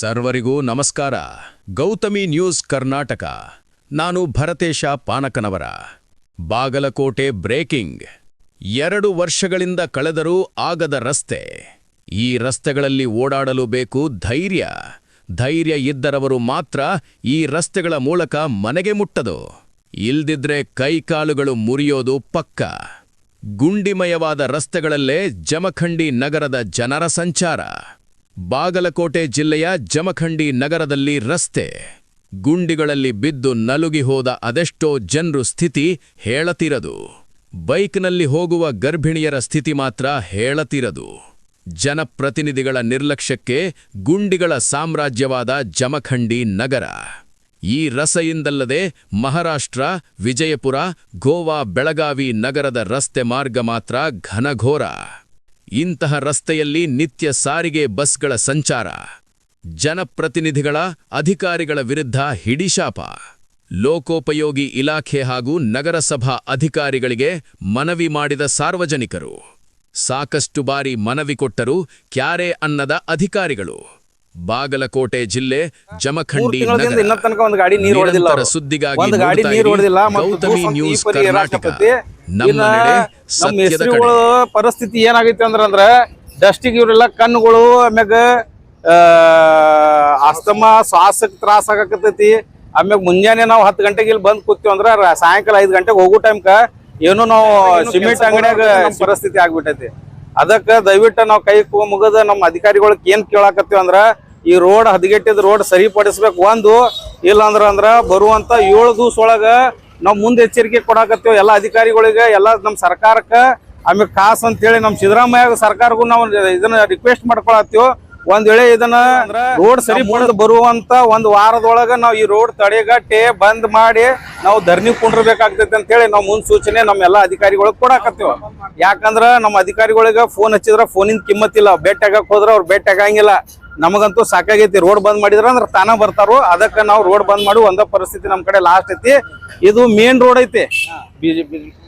ಸರ್ವರಿಗೂ ನಮಸ್ಕಾರ. ಗೌತಮಿ ನ್ಯೂಸ್ ಕರ್ನಾಟಕ. ನಾನು ಭರತೇಶ ಪಾನಕನವರ. ಬಾಗಲಕೋಟೆ ಬ್ರೇಕಿಂಗ್. 2 ವರ್ಷಗಳಿಂದ ಕಳೆದರೂ ಆಗದ ರಸ್ತೆ. ಈ ರಸ್ತೆಗಳಲ್ಲಿ ಓಡಾಡಲು ಬೇಕು ಧೈರ್ಯ. ಧೈರ್ಯ ಇದ್ದರವರು ಮಾತ್ರ ಈ ರಸ್ತೆಗಳ ಮೂಲಕ ಮನೆಗೆ ಮುಟ್ಟದು. ಇಲ್ದಿದ್ರೆ ಕೈಕಾಲುಗಳು ಮುರಿಯೋದು ಪಕ್ಕ. ಗುಂಡಿಮಯವಾದ ರಸ್ತೆಗಳಲ್ಲೇ ಜಮಖಂಡಿ ನಗರದ ಜನರ ಸಂಚಾರ. ಬಾಗಲಕೋಟೆ ಜಿಲ್ಲೆಯ ಜಮಖಂಡಿ ನಗರದಲ್ಲಿ ರಸ್ತೆ ಗುಂಡಿಗಳಲ್ಲಿ ಬಿದ್ದು ನಲುಗಿ ಹೋದ ಅದೆಷ್ಟೋ ಜನರು ಸ್ಥಿತಿ ಹೇಳತಿರದು. ಬೈಕ್ನಲ್ಲಿ ಹೋಗುವ ಗರ್ಭಿಣಿಯರ ಸ್ಥಿತಿ ಮಾತ್ರ ಹೇಳತಿರದು. ಜನಪ್ರತಿನಿಧಿಗಳ ನಿರ್ಲಕ್ಷ್ಯಕ್ಕೆ ಗುಂಡಿಗಳ ಸಾಮ್ರಾಜ್ಯವಾದ ಜಮಖಂಡಿ ನಗರ. ಈ ರಸೆಯಿಂದಲ್ಲದೆ ಮಹಾರಾಷ್ಟ್ರ, ವಿಜಯಪುರ, ಗೋವಾ, ಬೆಳಗಾವಿ ನಗರದ ರಸ್ತೆ ಮಾರ್ಗ ಮಾತ್ರ ಘನಘೋರ. ಇಂತಹ ರಸ್ತೆಯಲ್ಲಿ ನಿತ್ಯ ಸಾರಿಗೆ ಬಸ್ಗಳ ಸಂಚಾರ. ಜನಪ್ರತಿನಿಧಿಗಳ, ಅಧಿಕಾರಿಗಳ ವಿರುದ್ಧ ಹಿಡಿಶಾಪ. ಲೋಕೋಪಯೋಗಿ ಇಲಾಖೆ ಹಾಗೂ ನಗರಸಭಾ ಅಧಿಕಾರಿಗಳಿಗೆ ಮನವಿ ಮಾಡಿದ ಸಾರ್ವಜನಿಕರು. ಸಾಕಷ್ಟು ಬಾರಿ ಮನವಿ ಕೊಟ್ಟರೂ ಕ್ಯಾರೆ ಅನ್ನದ ಅಧಿಕಾರಿಗಳು. ಬಾಗಲಕೋಟೆ ಜಿಲ್ಲೆ ಜಮಖಂಡಿ ನಗರ. ಸುದ್ದಿಗಾಗಿ ಗೌತಮಿ ನ್ಯೂಸ್ ಕರ್ನಾಟಕ. ನಮ್ಮ ಹೆಸರುಗಳು ಪರಿಸ್ಥಿತಿ ಏನಾಗೈತಿ ಅಂದ್ರ ಡಸ್ಟಿಗೆ ಇವರೆಲ್ಲ ಕಣ್ಣುಗಳು ಆಮ್ಯಾಗ ಅಸ್ತಮಾ ಶ್ವಾಸಕ್ಕೆ ತ್ರಾಸ ಆಗಕತ್ತೈತಿ. ಆಮ್ಯಾಗ ಮುಂಜಾನೆ ನಾವು 10 ಗಂಟೆಗೆ ಇಲ್ಲಿ ಬಂದ್ ಕೂತೀವಿ ಅಂದ್ರ ಸಾಯಂಕಾಲ 5 ಗಂಟೆಗೆ ಹೋಗೋ ಟೈಮ್ಕ ಏನೋ ನಾವು ಸಿಮೆಂಟ್ ಅಂಗಡಿಯಾಗ ಪರಿಸ್ಥಿತಿ ಆಗ್ಬಿಟ್ಟೈತಿ. ಅದಕ್ಕ ದಯವಿಟ್ಟು ನಾವು ಕೈ ಮುಗದ ನಮ್ಮ ಅಧಿಕಾರಿಗಳಿಗೆ ಏನ್ ಕೇಳಾಕತ್ತೀವಿ ಅಂದ್ರ ಈ ರೋಡ್ ಹದಗೆಟ್ಟಿದ ರೋಡ್ ಸರಿಪಡಿಸ್ಬೇಕು. ಒಂದು ಇಲ್ಲ ಅಂದ್ರ ಬರುವಂತ 7 ದಿವಸ ಒಳಗ ನಾವ್ ಮುಂದೆ ಎಚ್ಚರಿಕೆ ಕೊಡಾಕತ್ತೀವಿ ಎಲ್ಲ ಅಧಿಕಾರಿಗಳಿಗೆ, ಎಲ್ಲ ನಮ್ಮ ಸರ್ಕಾರಕ್ಕ. ಆಮೇಲೆ ಕಾಸ್ ಅಂತ ಹೇಳಿ ನಮ್ಮ ಸಿದ್ದರಾಮಯ್ಯ ಸರ್ಕಾರಕ್ಕೂ ನಾವು ಇದನ್ನ ರಿಕ್ವೆಸ್ಟ್ ಮಾಡ್ಕೊಳತ್ತೀವಿ. ಒಂದ್ ವೇಳೆ ಇದನ್ನ ರೋಡ್ ಸರಿ ಬರುವಂತ 1 ವಾರದೊಳಗ ನಾವು ಈ ರೋಡ್ ತಡೆಗಟ್ಟೆ ಬಂದ್ ಮಾಡಿ ನಾವು ಧರಣಿ ಕುಂಡ್ರಬೇಕಾಗ್ತೈತಿ ಅಂತ ಹೇಳಿ ನಾವು ಮುನ್ಸೂಚನೆ ನಮ್ಮ ಎಲ್ಲಾ ಅಧಿಕಾರಿಗಳಿಗೆ ಕೊಡಾಕತ್ತೀವಿ. ಯಾಕಂದ್ರ ನಮ್ಮ ಅಧಿಕಾರಿಗಳಿಗೆ ಫೋನ್ ಹಚ್ಚಿದ್ರ ಫೋನಿನ ಕಿಮ್ಮತ್ತಿಲ್ಲ. ಭೇಟಿ ಆಗಕ್ ಹೋದ್ರ ಅವ್ರು ಭೇಟಿ ಆಗಂಗಿಲ್ಲ. ನಮಗಂತೂ ಸಾಕಾಗೈತಿ. ರೋಡ್ ಬಂದ್ ಮಾಡಿದ್ರ ಅಂದ್ರ ತಾನ ಬರ್ತಾರೋ. ಅದಕ್ಕ ನಾವು ರೋಡ್ ಬಂದ್ ಮಾಡಿ ಒಂದ ಪರಿಸ್ಥಿತಿ ನಮ್ ಕಡೆ ಲಾಸ್ಟ್ ಐತಿ. ಇದು ಮೇನ್ ರೋಡ್ ಐತಿ.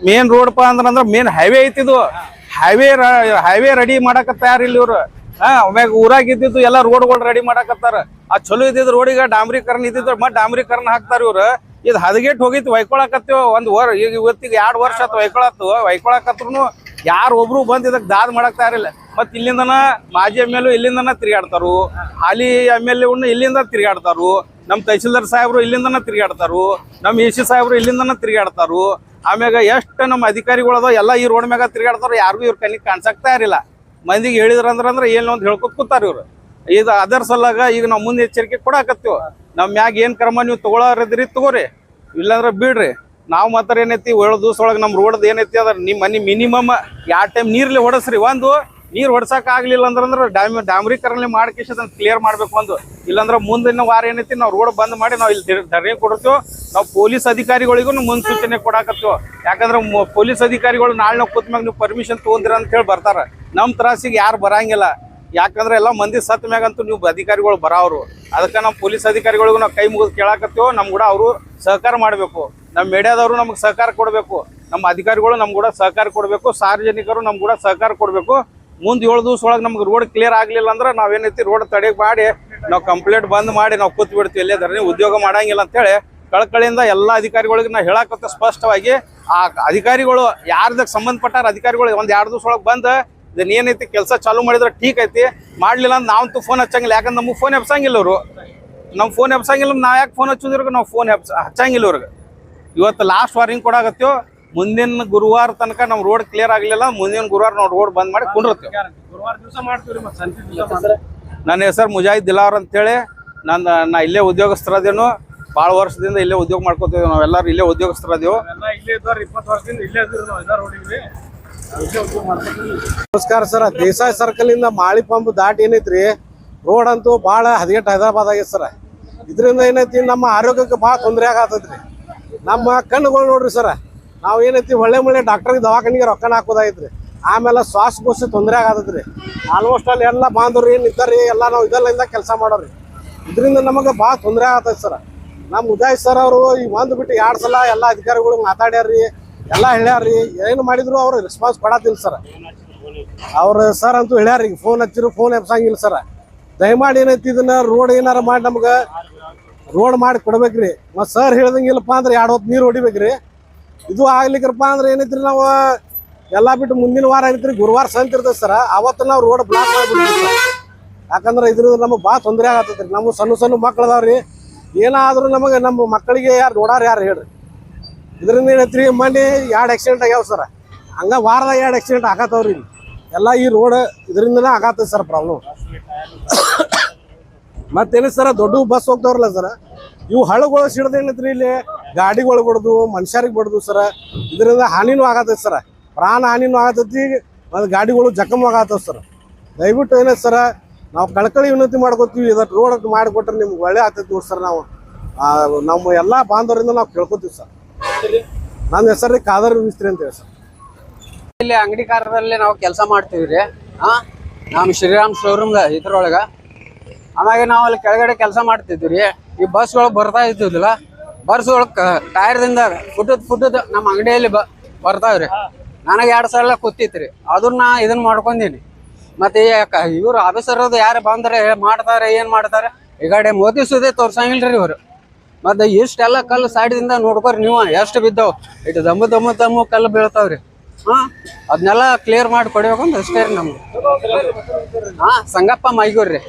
ಮೇನ್ ರೋಡ್ ಅಂದ್ರ ಮೇನ್ ಹೈವೇ ಐತಿ. ಇದು ಹೈವೇ ರೆಡಿ ಮಾಡಕ ತಯಾರಿಲ್ಲ ಇವ್ರು. ಆಮ್ಯಾಗ ಊರಾಗ ಇದ್ದಿದ್ದು ಎಲ್ಲ ರೋಡ್ಗಳು ರೆಡಿ ಮಾಡಕತ್ತಾರ. ಆ ಚಲೋ ಇದ್ದಿದ್ ರೋಡಿಗೆ ಡಾಂಬರೀಕರಣ ಇದ್ದಿದ್ದು ಮತ್ ಡಾಂಬರೀಕರಣ ಹಾಕ್ತಾರ ಇವ್ರು. ಇದು ಹದಗೆಟ್ ಹೋಗಿತ್ತು. ವೈಕೊಳಕತ್ತೀವ ಈಗ ಇವತ್ತಿಗೆ 2 ವರ್ಷ ಆಯ್ತು ವೈಕೊಳಕತ್ರು ಯಾರು ಒಬ್ರು ಬಂದ್ ಇದಕ್ ದಾದ್ ಮಾಡಕ್ ತಯಾರಿಲ್ಲ. ಮತ್ ಇಲ್ಲಿಂದನ ಮಾಜಿ MLA ಇಲ್ಲಿಂದನ ತಿರುಗಾಡ್ತಾರು, ಹಾಲಿ MLA ಇಲ್ಲಿಂದ ತಿರುಗಾಡ್ತಾರು, ನಮ್ ತಹಸೀಲ್ದಾರ್ ಸಾಹೇಬ್ರು ಇಲ್ಲಿಂದನ ತಿರುಗಾಡ್ತಾರು, ನಮ್ AC ಸಾಹೇಬ್ರು ಇಲ್ಲಿಂದನ ತಿರುಗಾಡ್ತಾರು. ಆಮ್ಯಾಗ ಎಷ್ಟು ನಮ್ಮ ಅಧಿಕಾರಿಗಳದ ಎಲ್ಲ ಈ ರೋಡ್ ಮ್ಯಾಗ ತಿರುಗಾಡ್ತಾರ. ಯಾರಿಗೂ ಇವ್ರ ಕಣ್ಣಿಗೆ ಕಾಣ್ಸಕ್ ತಯಾರಿಲ್ಲ. ಮಂದಿಗೆ ಹೇಳಿದ್ರಂದ್ರ ಏನ್ ಒಂದ್ ಹೇಳ್ಕೊತ್ ಕೂತಾರ ಇವ್ರು. ಇದು ಅದರ ಸಲಗ ಈಗ ನಾವು ಮುಂದೆ ಎಚ್ಚರಿಕೆ ಕೊಡಾಕತ್ತೀವಿ. ನಮ್ ಮ್ಯಾಗ ಏನ್ ಕ್ರಮ ನೀವು ತಗೊಳೋರಿದ್ರಿ ತಗೋರಿ, ಇಲ್ಲಾಂದ್ರ ಬಿಡ್ರಿ. ನಾವು ಮಾತ್ರ ಏನೈತಿ 7 ದಿವಸ ಒಳಗೆ ನಮ್ಮ ರೋಡ್ ಏನೈತಿ ಅದ್ರ ನಿಮ್ಮ ಮನೆ ಮಿನಿಮಮ್ 2 ಟೈಮ್ ನೀರ್ಲಿ ಹೊಡಸ್ರಿ. ಒಂದು ನೀರ್ ಹೊಡ್ಸಕ್ ಆಗ್ಲಿಲ್ಲ ಅಂದ್ರ ಡಾಂಬರೀಕರಣ ಮಾಡ್ಕೇಶ ಕ್ಲಿಯರ್ ಮಾಡ್ಬೇಕು. ಒಂದು ಇಲ್ಲಾಂದ್ರ ಮುಂದಿನ ವಾರ ಏನೈತಿ ನಾವು ರೋಡ್ ಬಂದ್ ಮಾಡಿ ನಾವು ಇಲ್ಲಿ ಧರಣಿ ಕೊಡ್ತೀವಿ. ನಾವು ಪೊಲೀಸ್ ಅಧಿಕಾರಿಗಳಿಗೂ ಮುನ್ಸೂಚನೆ ಕೊಡಾಕತ್ತೀವಿ. ಯಾಕಂದ್ರ ಪೊಲೀಸ್ ಅಧಿಕಾರಿಗಳು ನಾಳೆ ನಾವು ಕೂತ್ ಮ್ಯಾಗ ನೀವು ಪರ್ಮಿಷನ್ ತಗೊಂಡ್ರಿ ಅಂತ ಹೇಳಿ ಬರ್ತಾರ. ನಮ್ ತ್ರಾಸಿಗೆ ಯಾರು ಬರಂಗಿಲ್ಲ. ಯಾಕಂದ್ರೆ ಎಲ್ಲ ಮಂದಿ ಸತ್ ಮ್ಯಾಗಂತೂ ನೀವು ಅಧಿಕಾರಿಗಳು ಬರಾವ್ರು. ಅದಕ್ಕೆ ನಾವು ಪೊಲೀಸ್ ಅಧಿಕಾರಿಗಳಿಗೂ ನಾವು ಕೈ ಮುಗಿದು ಕೇಳಾಕತ್ತೀವಿ. ನಮ್ ಕೂಡ ಅವರು ಸಹಕಾರ ಮಾಡ್ಬೇಕು. ನಮ್ಮ ಮೀಡಿಯಾದವರು ನಮ್ಗೆ ಸಹಕಾರ ಕೊಡಬೇಕು. ನಮ್ಮ ಅಧಿಕಾರಿಗಳು ನಮ್ ಕೂಡ ಸಹಕಾರ ಕೊಡಬೇಕು. ಸಾರ್ವಜನಿಕರು ನಮ್ ಕೂಡ ಸಹಕಾರ ಕೊಡಬೇಕು. ಮುಂದೆ 7 ದಿವಸ ಒಳಗೆ ನಮ್ಗೆ ರೋಡ್ ಕ್ಲಿಯರ್ ಆಗ್ಲಿಲ್ಲ ಅಂದ್ರೆ ನಾವೇನೈತಿ ರೋಡ್ ತಡೆ ಮಾಡಿ ನಾವು ಕಂಪ್ಲೇಂಟ್ ಬಂದ್ ಮಾಡಿ ನಾವು ಕೂತ್ ಬಿಡ್ತೀವಿ. ಇಲ್ಲೇ ಧರಣಿ ಉದ್ಯೋಗ ಮಾಡಂಗಿಲ್ಲ ಅಂತೇಳಿ ಕಳಕಳಿಯಿಂದ ಎಲ್ಲ ಅಧಿಕಾರಿಗಳಿಗೆ ನಾವು ಹೇಳಾಕತ್ತ ಸ್ಪಷ್ಟವಾಗಿ. ಆ ಅಧಿಕಾರಿಗಳು ಯಾರ್ದಕ್ಕೆ ಸಂಬಂಧಪಟ್ಟಾರ ಅಧಿಕಾರಿಗಳು 1-2 ದಿವಸ ಒಳಗೆ ಬಂದ್ ಇದನ್ನ ಏನೈತಿ ಕೆಲಸ ಚಾಲೂ ಮಾಡಿದ್ರೆ ಠೀಕ್ ಐತಿ. ಮಾಡ್ಲಿಲ್ಲ ಅಂದ್ರೆ ನಾವಂತೂ ಫೋನ್ ಹಚ್ಚಂಗಿಲ್ಲ. ಯಾಕಂದ್ರೆ ನಮಗೆ ಫೋನ್ ಹಬ್ಸಂಗಿಲ್ಲ ಅವರು. ನಮ್ ಫೋನ್ ಹಬ್ಸಂಗಿಲ್ಲ. ನಾವ್ ಯಾಕೆ ಫೋನ್ ಹಚ್ಚಿದ್ರು ನಾವು ಫೋನ್ ಹಚ್ಚಂಗಿಲ್ಲ ಅವ್ರಿಗೆ. ಇವತ್ತು ಲಾಸ್ಟ್ ವಾರ್ನಿಂಗ್ ಕೊಡಾಕತ್ತೀವಿ. ಮುಂದಿನ ಗುರುವಾರ ತನಕ ನಮ್ ರೋಡ್ ಕ್ಲಿಯರ್ ಆಗ್ಲಿಲ್ಲ. ಮುಂದಿನ ಗುರುವಾರ ನಾವು ರೋಡ್ ಬಂದ್ ಮಾಡಿ ಕುಂಡಿರ್ತೀವಿ. ನನ್ನ ಹೆಸರು ಮುಜಾಹಿದ್ ದಿಲಾವರ್ ಅಂತೇಳಿ. ನಾ ಇಲ್ಲೇ ಉದ್ಯೋಗಸ್ಥರದೇನು. ಭಾಳ ವರ್ಷದಿಂದ ಇಲ್ಲೇ ಉದ್ಯೋಗ ಮಾಡ್ಕೋತೀವಿ. ನಾವೆಲ್ಲರೂ ಇಲ್ಲೇ ಉದ್ಯೋಗಸ್ಥರದೇವು. ನಮಸ್ಕಾರ ಸರ್. ದೇಸಾಯಿ ಸರ್ಕಲ್ ಇಂದ ಮಾಳಿ ಪಂಪ್ ದಾಟ್ ಏನೈತ್ರಿ ರೋಡ್ ಅಂತೂ ಭಾಳ ಹದಗೆಟ್ಟು ಹೈದರಾಬಾದ್ ಆಗೈತೆ ಸರ್. ಇದರಿಂದ ಏನೈತಿ ನಮ್ಮ ಆರೋಗ್ಯಕ್ಕೆ ಭಾಳ ತೊಂದರೆ ಆಗತ್ತೈತ್ರಿ. ನಮ್ಮ ಕಣ್ಣುಗಳು ನೋಡ್ರಿ ಸರ್. ನಾವು ಏನೈತಿ ಒಳ್ಳೆ ಡಾಕ್ಟರ್ಗೆ ದವಾಖಾನಿಗೆ ರೊಕ್ಕನ ಹಾಕೋದಾಯ್ತ್ರಿ. ಆಮೇಲೆ ಶ್ವಾಸಕೋಶ ತೊಂದರೆ ಆಗತ್ತೈತ್ರಿ. ಆಲ್ಮೋಸ್ಟ್ ಅಲ್ಲಿ ಎಲ್ಲ ಬಾಂಧವ್ರು ಏನು ಇದ್ದಾರಿ ಎಲ್ಲ ನಾವು ಇದೆಲ್ಲ ಕೆಲಸ ಮಾಡೋರಿ. ಇದರಿಂದ ನಮಗೆ ಭಾಳ ತೊಂದರೆ ಆಗತ್ತೈತಿ ಸರ್. ನಮ್ಮ ಉದಯ್ ಸರ್ ಅವರು ಈ ಒಂದು ಬಿಟ್ಟು 2 ಸಲ ಎಲ್ಲ ಅಧಿಕಾರಿಗಳು ಮಾತಾಡ್ಯಾರ್ರಿ, ಎಲ್ಲ ಹೇಳ್ಯಾರ್ರಿ. ಏನು ಮಾಡಿದ್ರು ಅವ್ರು ರೆಸ್ಪಾನ್ಸ್ ಕೊಡತ್ತಿಲ್ಲ ಸರ್. ಅವ್ರು ಸರ್ ಅಂತೂ ಹೇಳ್ಯಾರ. ಈಗ ಫೋನ್ ಹಚ್ಚಿರು ಫೋನ್ ಎಬ್ಸಂಗಿಲ್ಲ ಸರ್. ದಯಮಾಡಿ ಏನೈತಿ ಇದನ್ನ ರೋಡ್ ಏನಾರ ಮಾಡಿ ನಮ್ಗೆ ರೋಡ್ ಮಾಡಿ ಕೊಡ್ಬೇಕ್ರಿ. ಮತ್ತು ಸರ್ ಹೇಳ್ದಂಗಿಲ್ಲಪ್ಪ ಅಂದ್ರೆ 2 ಹೊತ್ತು ನೀರು ಹೊಡಿಬೇಕ್ರಿ. ಇದು ಆಗ್ಲಿಕ್ಕರಪ್ಪ ಅಂದ್ರೆ ಏನೈತ್ರಿ ನಾವು ಎಲ್ಲ ಬಿಟ್ಟು ಮುಂದಿನ ವಾರ ಏನೈತ್ರಿ ಗುರುವಾರ ಸಂತ ಇರ್ತದೆ ಸರ್, ಅವತ್ತು ನಾವು ರೋಡ್ ಬ್ಲಾಕ್ ಮಾಡಿಬಿಡ್ತೀವಿ ಸರ್. ಯಾಕಂದ್ರೆ ಇದ್ರಿಂದ ನಮಗೆ ಭಾಳ ತೊಂದರೆ ಆಗತ್ತೈತ್ರಿ. ನಮ್ಮ ಸಣ್ಣ ಸಣ್ಣ ಮಕ್ಳು ಅದಾವ್ರಿ, ಏನಾದರೂ ನಮಗೆ ನಮ್ಮ ಮಕ್ಕಳಿಗೆ ಯಾರು ನೋಡಾರ ಯಾರು ಹೇಳ್ರಿ. ಇದರಿಂದ ಏನೈತ್ರಿ ಮೊನ್ನೆ 2 ಆಕ್ಸಿಡೆಂಟ್ ಆಗ್ಯಾವ ಸರ್. ಹಂಗೆ ವಾರದಾಗ 2 ಆಕ್ಸಿಡೆಂಟ್ ಆಗತ್ತವ್ರಿ. ಎಲ್ಲ ಈ ರೋಡ್ ಇದರಿಂದನೇ ಆಗತ್ತೈತೆ ಸರ್ ಪ್ರಾಬ್ಲಮ್. ಮತ್ತೇನ ಸರ ದೊಡ್ಡ ಬಸ್ ಹೋಗ್ತಾವ್ರಲ್ಲ ಸರ, ಇವು ಹಳ್ಳಗಳು ಸಿಡ್ದು ಏನೈತ್ರಿ ಇಲ್ಲಿ ಗಾಡಿಗಳು ಬಡ್ದು ಮನುಷ್ಯರಿಗೆ ಬಡ್ದು ಸರ. ಇದರಿಂದ ಹಾನಿನೂ ಆಗತ್ತೈತಿ ಸರ, ಪ್ರಾಣ ಹಾನಿನೂ ಆಗತೈತಿ, ಮತ್ತು ಗಾಡಿಗಳು ಜಖಮ್ ಆಗತ್ತವ ಸರ್. ದಯವಿಟ್ಟು ಏನೈತೆ ಸರ, ನಾವು ಕಳ್ಕಳಿ ವಿನಂತಿ ಮಾಡ್ಕೊತೀವಿ, ಇದಕ್ಕೆ ರೋಡ್ ಮಾಡಿಕೊಟ್ರೆ ನಿಮ್ಗೆ ಒಳ್ಳೆ ಆಗ್ತೈತಿ ನೋಡಿ ಸರ್. ನಾವು ನಮ್ಮ ಎಲ್ಲ ಬಾಂಧವರಿಂದ ನಾವು ಕೇಳ್ಕೊತೀವಿ ಸರ್. ನನ್ನ ಹೆಸರು ಖಾದರ್ ಮಿಸ್ತ್ರಿ ಅಂತ ಹೇಳಿ ಸರ್. ಇಲ್ಲಿ ಅಂಗಡಿಕಾರರಲ್ಲಿ ನಾವು ಕೆಲಸ ಮಾಡ್ತೀವಿ ರೀ. ನಮ್ಮ ಶ್ರೀರಾಮ್ ಶೋರೂಮ್ ಇದ್ರೊಳಗೆ ಆಮ್ಯಾಗ ನಾವು ಅಲ್ಲಿ ಕೆಳಗಡೆ ಕೆಲಸ ಮಾಡ್ತಿದ್ವಿ ರೀ. ಈ ಬಸ್ಗಳು ಬರ್ತಾ ಇದ್ದಿದ್ದಿಲ್ಲ, ಬಸ್ಗಳು ಟೈರ್ದಿಂದ ಫುಟ್ಟದ ನಮ್ಮ ಅಂಗಡಿಯಲ್ಲಿ ಬರ್ತಾವ್ರಿ. ನನಗೆ 2 ಸಲ ಕೂತಿತ್ತು ರೀ, ಅದನ್ನ ಇದನ್ನ ಮಾಡ್ಕೊಂಡೀನಿ. ಮತ್ತೆ ಇವ್ರು ಆಫೀಸರ್ ಯಾರು ಬಂದ್ರೆ ಮಾಡ್ತಾರೆ, ಏನು ಮಾಡ್ತಾರೆ, ಈ ಕಡೆ ಮೋದಿ ಸುದ್ದಿ ತೋರ್ಸಂಗಿಲ್ರಿ ಇವರು. ಮತ್ತೆ ಇಷ್ಟೆಲ್ಲ ಕಲ್ಲು ಸೈಡ್ದಿಂದ ನೋಡ್ಕೊರಿ ನೀವು, ಎಷ್ಟು ಬಿದ್ದಾವ್, ಇಟ್ಟು ದಮ್ಮು ಕಲ್ಲು ಬೀಳ್ತಾವ್ರಿ. ಅದನ್ನೆಲ್ಲ ಕ್ಲಿಯರ್ ಮಾಡಿ ಕೊಡ್ಬೇಕಂತ ಅಷ್ಟೇ ರೀ ನಮ್ಗೆ. ಸಂಗಪ್ಪ ಮೈಗೂರ್ ರೀ.